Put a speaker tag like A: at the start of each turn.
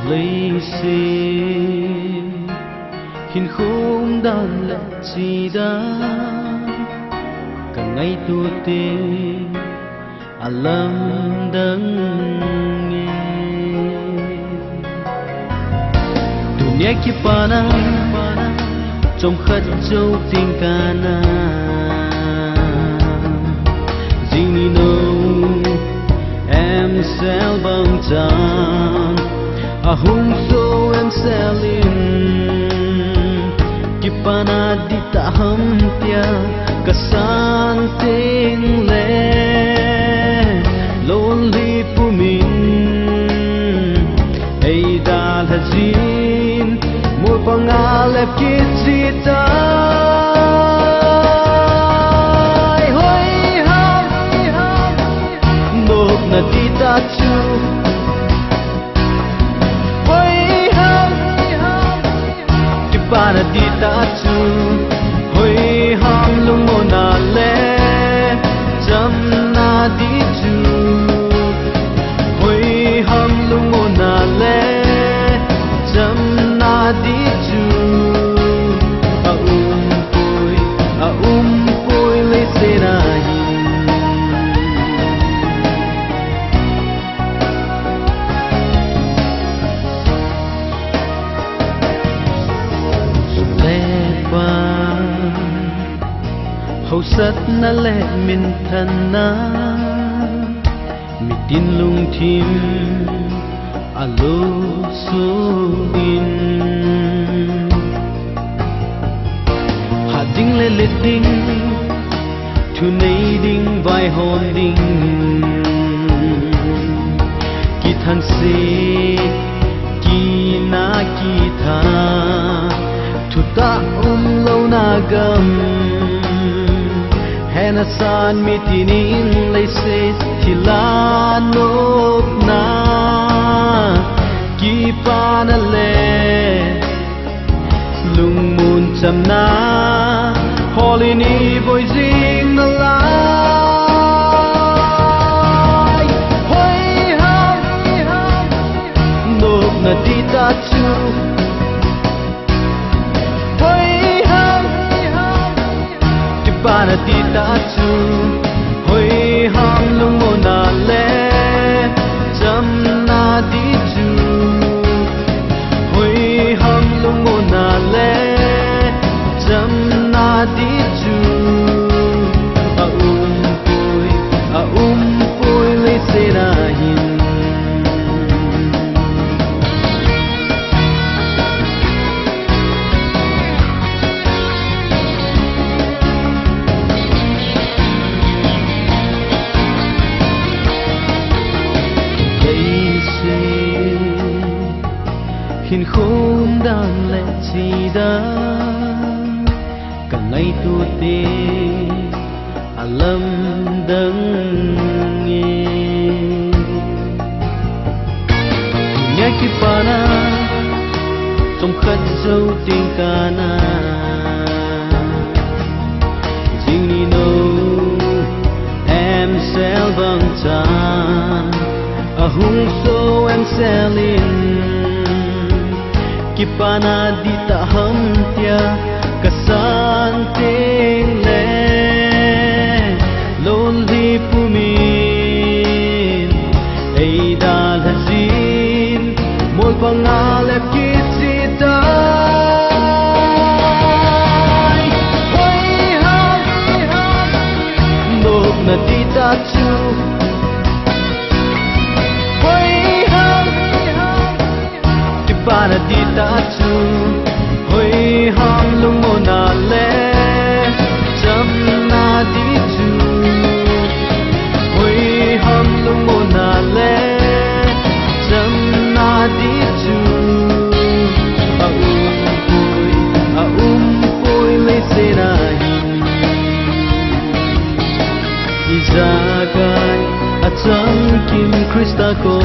A: lấy xin hin khung đàn lệ chỉ đã cả ngày tu tiên lâm đấng nghe dunia kipana trong khát châu tình cana dini nâu em sẽ bằng tràn hung so em sẽ linh kipana di ta ham tia kesan ting le lonely pumin ei dal hazin mo pangalep kitsita hoi ham nok na dita chu hoi ham kipana dita chu hoi ham lumona le jam na di chu hoi ham lumona le jam na di chu a poi le serai hậu sắt na lệ min thân na mi tin lung thim alo su in hạ ding lệ lệ ding thu nay ding vai hồn ding ki thang se ki na ki tha thu ta lâu na gam hena san mitinin leise thila nop na ki pana le lung mun cham na holini boy jing na lai hoi ham nop na di ta chu Pana dita chu hoi ham lumona le jam na di chu hoi ham lumona le jam na di chu a poi le serahin hin khung đàn lệ chỉ đã cả ngày tu tiên lâm đấng nghe nhớ kipana trong khát dấu tình cana riêng ni nâu em sẽ vang tràn hung so em sẽ linh kipana di ta ham tia kesan ting le lonely pumin ei dal hazin mol pangalep kitsita hoi ham nok na di ta chu Pana dita chu hoi ham lumona le jam na di chu hoi ham lumona le jam na di chu a poi le serahi izagai a chang kim Krista ko